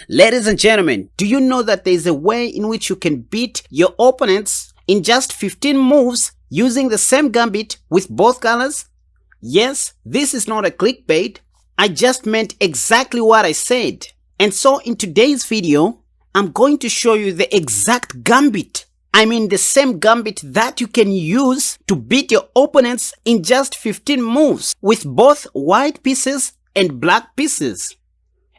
Ladies and gentlemen, do you know that there is a way in which you can beat your opponents in just 15 moves using the same gambit with both colors? Yes, this is not a clickbait. I just meant exactly what I said. And so in today's video, I'm going to show you the exact gambit. I mean the same gambit that you can use to beat your opponents in just 15 moves with both white pieces and black pieces.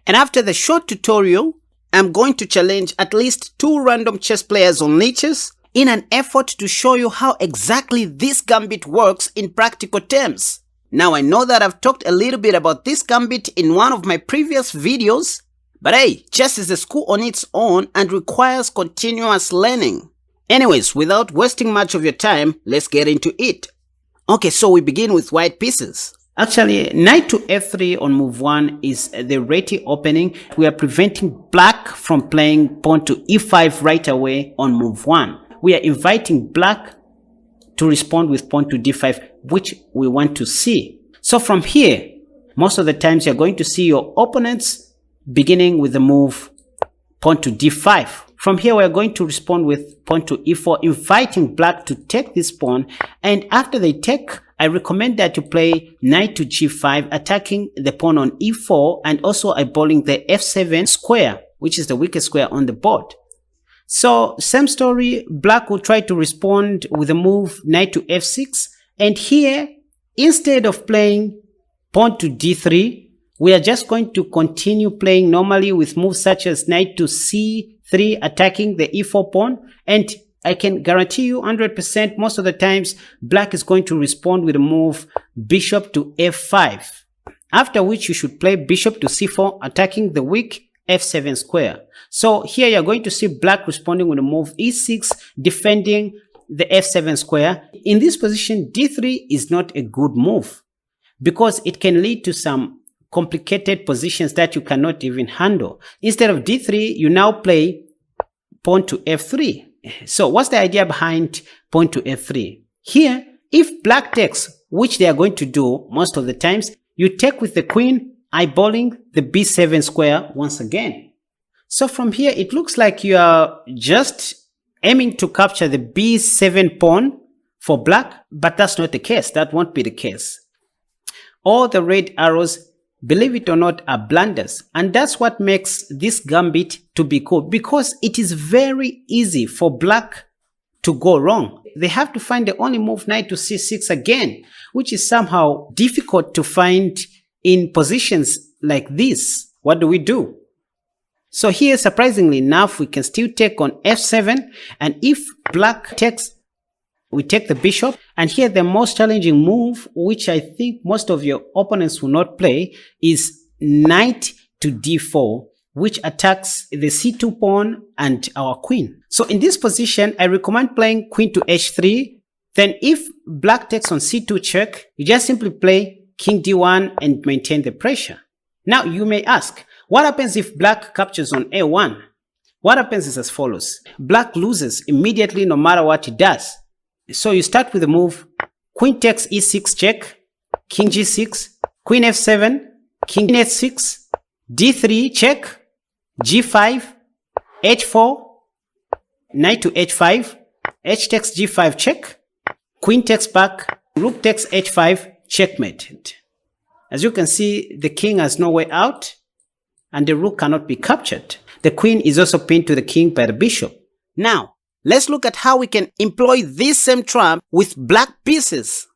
And after the short tutorial, I'm going to challenge at least 2 random chess players on lichess in an effort to show you how exactly this gambit works in practical terms. Now I know that I've talked a little bit about this gambit in one of my previous videos, but hey, chess is a school on its own and requires continuous learning. Anyways, without wasting much of your time, let's get into it. Okay, so we begin with white pieces. Actually, knight to f3 on move 1 is the ready opening. We are preventing black from playing pawn to e5 right away on move 1. We are inviting black to respond with pawn to d5, which we want to see. So from here, most of the times you're going to see your opponents beginning with the move pawn to d5. From here, we're going to respond with pawn to e4, inviting black to take this pawn. And after they take, I recommend that you play knight to g5, attacking the pawn on e4 and also eyeballing the f7 square, which is the weakest square on the board. So same story, black will try to respond with a move knight to f6. And here, instead of playing pawn to d3, we are just going to continue playing normally with moves such as knight to c3, attacking the e4 pawn. And I can guarantee you 100% most of the times black is going to respond with a move bishop to f5. After which you should play bishop to c4, attacking the weak f7 square. So here you're going to see black responding with a move e6, defending the f7 square. In this position, d3 is not a good move because it can lead to some complicated positions that you cannot even handle. Instead of d3, you now play pawn to f3. So what's the idea behind pawn to f3? Here, if black takes, which they are going to do most of the times, you take with the queen, eyeballing the b7 square once again. So from here, it looks like you are just aiming to capture the b7 pawn for black, but that's not the case. That won't be the case. All the red arrows, believe it or not, are blunders. And that's what makes this gambit to be cool, because it is very easy for black to go wrong. They have to find the only move knight to c6 again, which is somehow difficult to find in positions like this. What do? So here, surprisingly enough, we can still take on f7, and if black takes, we take the bishop. And here the most challenging move, which I think most of your opponents will not play, is knight to d4, which attacks the c2 pawn and our queen. So in this position, I recommend playing queen to h3. Then if black takes on c2 check, you just simply play king d1 and maintain the pressure. Now you may ask, what happens if black captures on a1? What happens is as follows. Black loses immediately no matter what he does. So you start with the move queen takes e6 check, king g6, queen f7, king h6, d3 check, g5, h4, knight to h5, h takes g5 check, queen takes back, rook takes h5, checkmate. As you can see, the king has no way out and the rook cannot be captured. The queen is also pinned to the king by the bishop. Now, let's look at how we can employ this same trap with black pieces.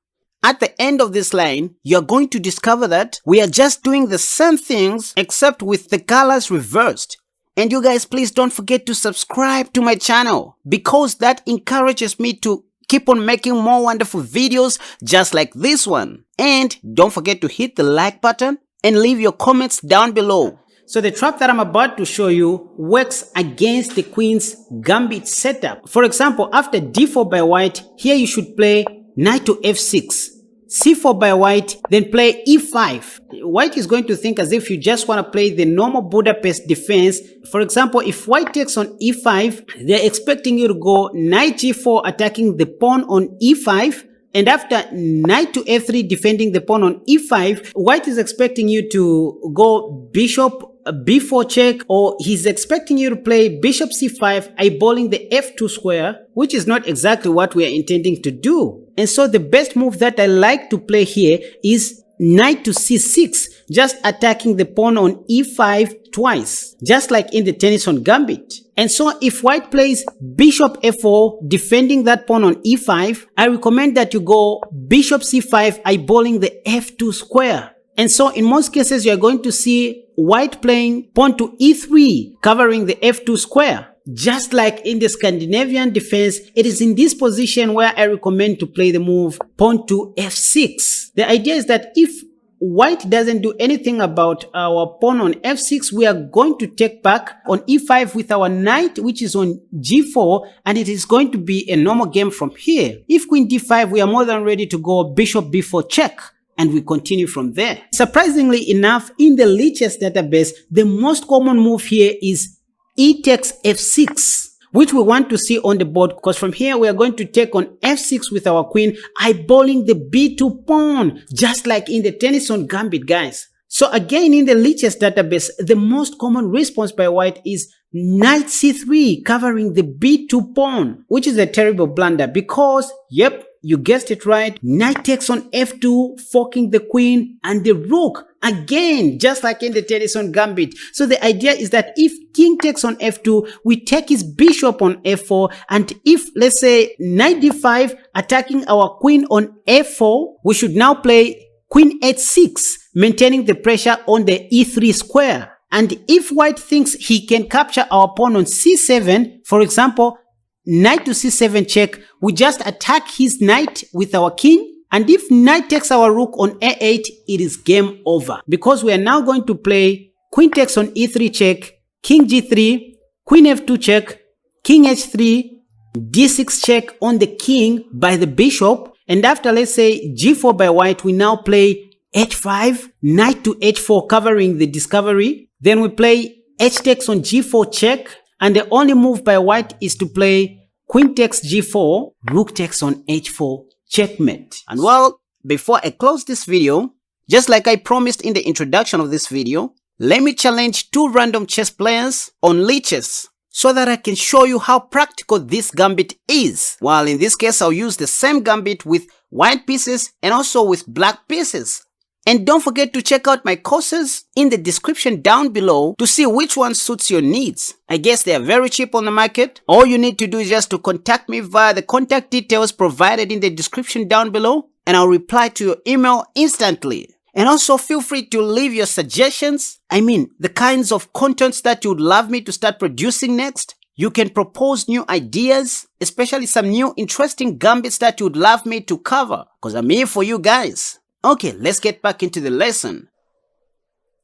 At the end of this line, you're going to discover that we are just doing the same things except with the colors reversed. And you guys, please don't forget to subscribe to my channel because that encourages me to keep on making more wonderful videos just like this one. And don't forget to hit the like button and leave your comments down below. So the trap that I'm about to show you works against the queen's gambit setup. For example, after d4 by white, here you should play knight to f6. c4 by white, then play e5. White is going to think as if you just want to play the normal Budapest defense. For example, if white takes on e5, they're expecting you to go knight g4 attacking the pawn on e5. And after knight to f3 defending the pawn on e5, white is expecting you to go bishop a b4 check, or he's expecting you to play bishop c5, eyeballing the f2 square, which is not exactly what we are intending to do. And so the best move that I like to play here is knight to c6, just attacking the pawn on e5 twice, just like in the Tennison Gambit. And so if white plays bishop f4, defending that pawn on e5, I recommend that you go bishop c5, eyeballing the f2 square. And so in most cases, you are going to see white playing pawn to e3, covering the f2 square. Just like in the Scandinavian defense, it is in this position where I recommend to play the move pawn to f6. The idea is that if white doesn't do anything about our pawn on f6, we are going to take back on e5 with our knight, which is on g4, and it is going to be a normal game from here. If queen d5, we are more than ready to go bishop b4 check, and we continue from there. Surprisingly enough, in the Lichess database, the most common move here is e takes f6, which we want to see on the board, because from here we are going to take on f6 with our queen, eyeballing the b2 pawn, just like in the Tennison Gambit, guys. So again, in the Lichess database, the most common response by white is knight c3, covering the b2 pawn, which is a terrible blunder because, yep, you guessed it right, knight takes on f2, forking the queen and the rook, again, just like in the Tennison Gambit. So the idea is that if king takes on f2, we take his bishop on f4, and if, let's say, knight d5, attacking our queen on f4, we should now play queen h6, maintaining the pressure on the e3 square. And if white thinks he can capture our pawn on c7, for example, knight to c7 check, we just attack his knight with our king, and if knight takes our rook on a8, it is game over, because we are now going to play queen takes on e3 check, king g3, queen f2 check, king h3, d6 check on the king by the bishop, and after, let's say, g4 by white, we now play h5, knight to h4, covering the discovery. Then we play h takes on g4 check, and the only move by white is to play queen takes g4, rook takes on h4, checkmate. And well, before I close this video, just like I promised in the introduction of this video, let me challenge 2 random chess players on Lichess so that I can show you how practical this gambit is. While in this case, I'll use the same gambit with white pieces and also with black pieces. And don't forget to check out my courses in the description down below to see which one suits your needs. I guess they are very cheap on the market. All you need to do is just to contact me via the contact details provided in the description down below, and I'll reply to your email instantly. And also feel free to leave your suggestions. I mean, the kinds of contents that you would love me to start producing next. You can propose new ideas, especially some new interesting gambits that you would love me to cover, because I'm here for you guys. Okay, let's get back into the lesson.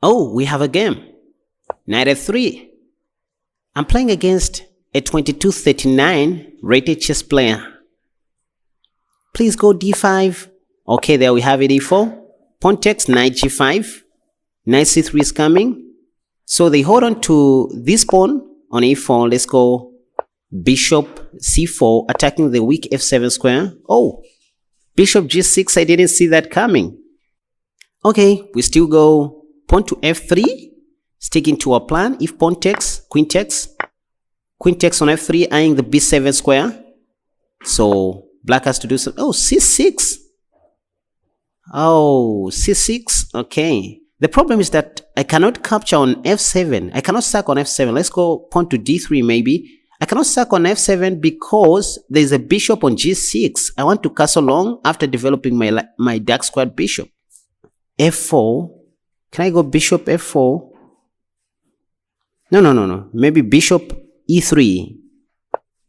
Oh, we have a game. Knight f3. I'm playing against a 2239 rated chess player. Please go d5. Okay, there we have it, e4. Pawn takes, knight g5. Knight c3 is coming. So they hold on to this pawn on e4. Let's go bishop c4, attacking the weak f7 square. Oh, bishop g6, I didn't see that coming. Okay, we still go pawn to f3, sticking to our plan. If pawn takes, queen takes on f3, eyeing the b7 square. So black has to do some. Oh, c6. Oh, c6. Okay. The problem is that I cannot capture on f7. I cannot sack on f7. Let's go pawn to d3 maybe. I cannot sack on f7 because there is a bishop on g6. I want to castle long after developing my dark squared bishop. f4. Can I go bishop f4? No. Maybe bishop e3.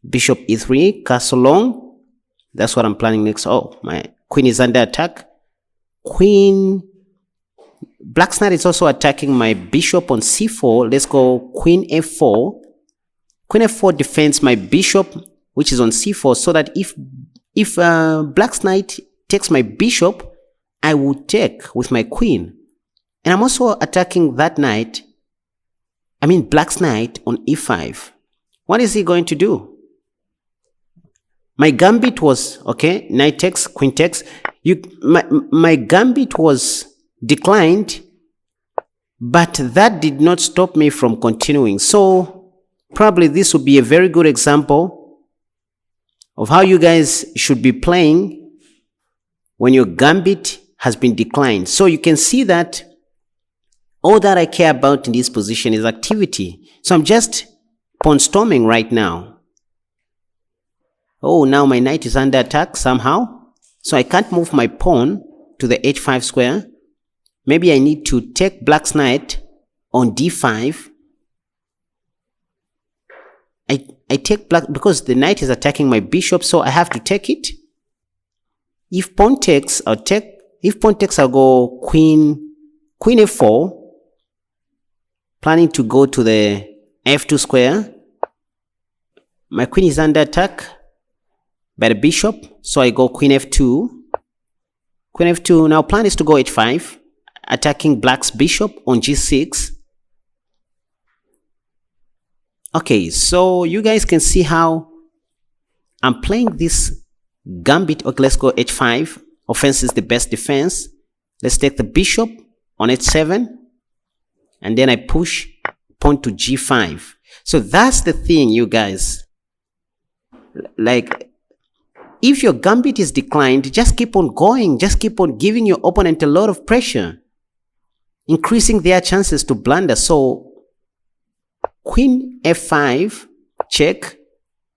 Bishop e3, castle long. That's what I'm planning next. Oh, my queen is under attack. Black's knight is also attacking my bishop on c4. Let's go queen f4. Queen f4 defends my bishop, which is on c4, so that if black's knight takes my bishop, I will take with my queen. And I'm also attacking that knight, black's knight on e5. What is he going to do? My gambit was, okay, knight takes, queen takes. My gambit was declined But that did not stop me from continuing. So probably this would be a very good example of how you guys should be playing when your gambit has been declined. So you can see that all that I care about in this position is activity. So I'm just pawn storming right now. Oh, now my knight is under attack somehow. So I can't move my pawn to the h5 square. Maybe I need to take black's knight on d5. I take black because the knight is attacking my bishop, so I have to take it. If pawn takes, I'll take. If pawn takes, I'll go queen f4. Planning to go to the f2 square. My queen is under attack by the bishop, so I go queen f2. Queen f2. Now plan is to go h5, attacking black's bishop on g6. Okay, so you guys can see how I'm playing this gambit. Okay, let's go h5. Offense is the best defense. Let's take the bishop on h7. And then I push pawn to g5. So that's the thing, you guys. Like, if your gambit is declined, just keep on going. Just keep on giving your opponent a lot of pressure, increasing their chances to blunder. So queen f5, check.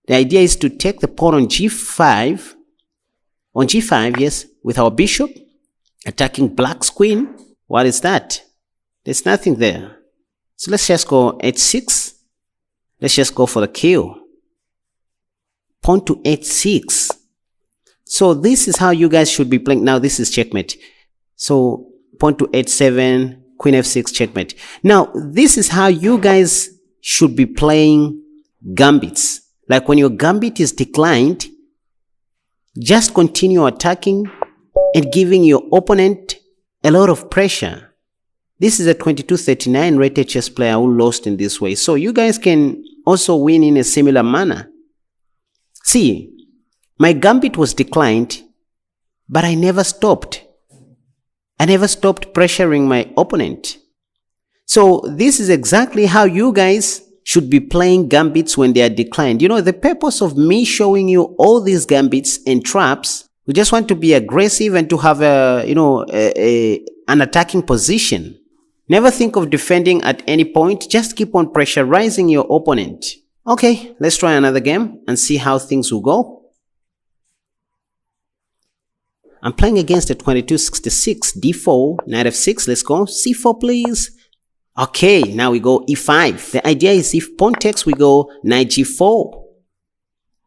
The idea is to take the pawn on g5. On g5, yes, with our bishop, attacking black's queen. What is that? There's nothing there. So let's just go h6. Let's just go for the kill. Pawn to h6. So this is how you guys should be playing. Now this is checkmate. So pawn to h7, queen f6, checkmate. Now this is how you guys should be playing gambits. Like when your gambit is declined, just continue attacking and giving your opponent a lot of pressure. This is a 2239 rated chess player who lost in this way. So you guys can also win in a similar manner. See, my gambit was declined, but I never stopped. I never stopped pressuring my opponent. So this is exactly how you guys should be playing gambits when they are declined. You know, the purpose of me showing you all these gambits and traps, we just want to be aggressive and to have an attacking position. Never think of defending at any point. Just keep on pressurizing your opponent. Okay, let's try another game and see how things will go. I'm playing against a 2266 d4, knight f6. Let's go c4, please. Okay, now we go e5. The idea is if pawn takes, we go knight g4.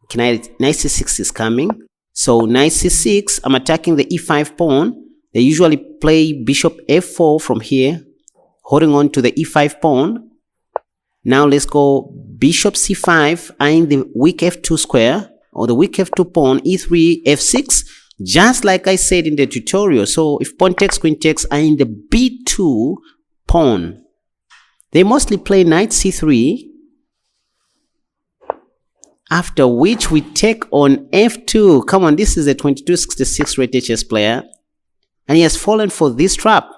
Okay, knight c6 is coming. So knight c6, I'm attacking the e5 pawn. They usually play bishop f4 from here, holding on to the e5 pawn. Now let's go bishop c5, eyeing the weak f2 square, or the weak f2 pawn, e3, f6, just like I said in the tutorial. So if pawn takes, queen takes, eyeing the b2 pawn. They mostly play knight c3, after which we take on f2. Come on, this is a 2266 rated chess player, and he has fallen for this trap,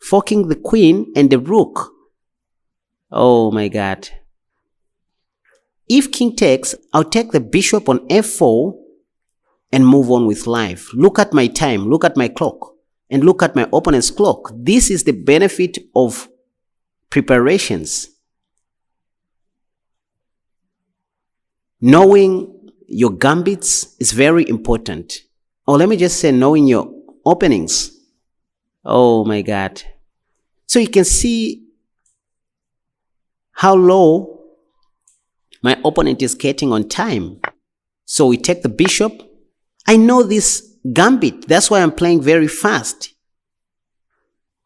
forking the queen and the rook. Oh my god. If king takes, I'll take the bishop on f4 and move on with life. Look at my time, look at my clock, and look at my opponent's clock. This is the benefit of preparations. Knowing your gambits is very important. Or let me just say knowing your openings. Oh my god. So you can see how low my opponent is getting on time. So we take the bishop. I know this gambit. That's why I'm playing very fast.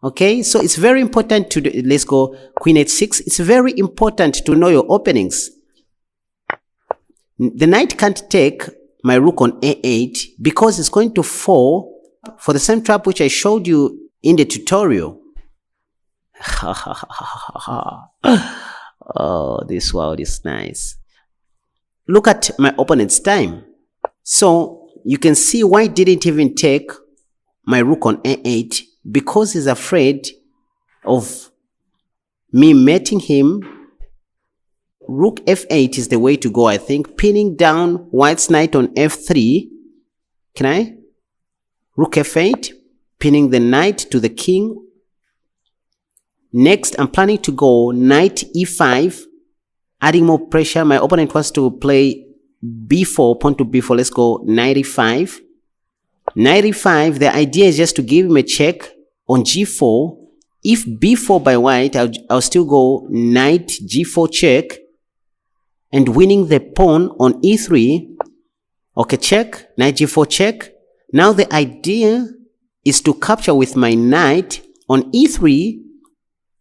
Okay, so it's very important to do. Let's go queen h6. It's very important to know your openings. The knight can't take my rook on a8 because it's going to fall for the same trap which I showed you in the tutorial. Oh, this world is nice. Look at my opponent's time. So you can see why didn't even take my rook on a8, because he's afraid of me mating him. Rook f8 is the way to go, I think. Pinning down white's knight on f3. Can I? Rook f8. Pinning the knight to the king. Next, I'm planning to go knight e5. Adding more pressure. My opponent wants to play b4, pawn to b4. Let's go knight e5. Knight e5, the idea is just to give him a check on g4. If b4 by white, I'll still go knight g4 check. And winning the pawn on e3. Okay, check. Knight g4 check. Now the idea is to capture with my knight on e3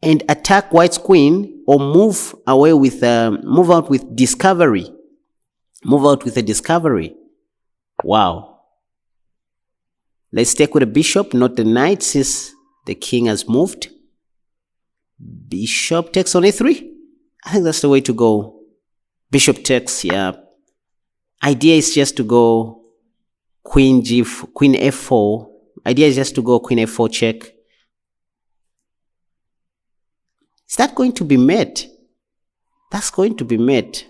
and attack white's queen, or move away with move out with discovery. Move out with a discovery. Wow. Let's take with the bishop, not the knight, since the king has moved. Bishop takes on a3. I think that's the way to go. Bishop takes, yeah. Idea is just to go queen f4. Idea is just to go queen f4 check. Is that going to be met? That's going to be met.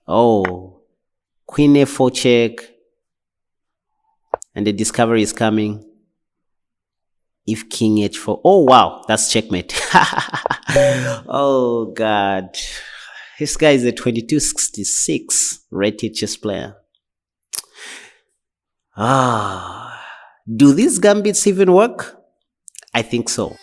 Oh, queen f4 check. And the discovery is coming. If king h4. Oh, wow. That's checkmate. Oh, God. This guy is a 2266 rated chess player. Do these gambits even work? I think so.